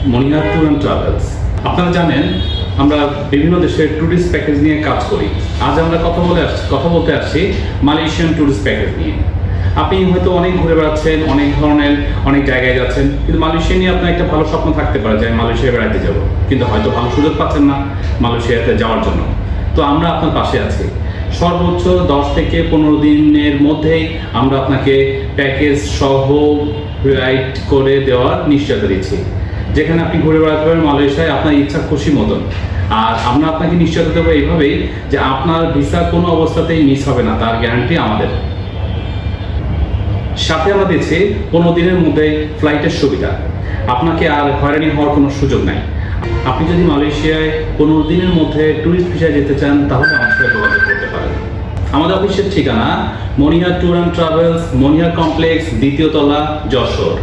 Monihar tour and travels. আপনারা জানেন আমরা বিভিন্ন দেশের ট্যুরিস্ট প্যাকেজ নিয়ে কাজ করি। আজ আমরা কথা বলতে আসছি মালয়েশিয়ান ট্যুরিস্ট প্যাকেজ নিয়ে। আপনি হয়তো অনেক ঘুরে বেড়াচ্ছেন, অনেক জায়গায় যাচ্ছেন, কিন্তু মালয়েশিয়া নিয়ে আপনার একটা ভালো স্বপ্ন থাকতে পারে যে আমি মালয়েশিয়া বেড়াতে যাব, কিন্তু হয়তো ভালো সুযোগ পাচ্ছেন না মালয়েশিয়াতে যাওয়ার জন্য। তো আমরা আপনার পাশে আছি। সর্বোচ্চ 10 থেকে 15 দিনের মধ্যেই আমরা আপনাকে প্যাকেজ সহ রাইড করে দেওয়ার নিশ্চয়তা দিচ্ছি, যেখানে আপনি ঘুরে বেড়াতে পারবেন মালয়েশিয়ায় আপনার ইচ্ছা খুশি মতন। আর আমরা আপনাকে নিশ্চয়তা দেবো এইভাবেই যে আপনার ভিসা কোনো অবস্থাতেই মিস হবে না, তার গ্যারান্টি আমাদের। সাথে আমরা দিচ্ছি 15 দিনের মধ্যে ফ্লাইটের সুবিধা। আপনাকে আর হয়রানি হওয়ার কোনো সুযোগ নাই। আপনি যদি মালয়েশিয়ায় 15 দিনের মধ্যে ট্যুরিস্ট ভিসায় যেতে চান তাহলে আমার সাথে যোগাযোগ করতে পারেন। আমাদের অফিসের ঠিকানা Monihar tour and travels, Monihar complex, 2য় তলা, যশোর।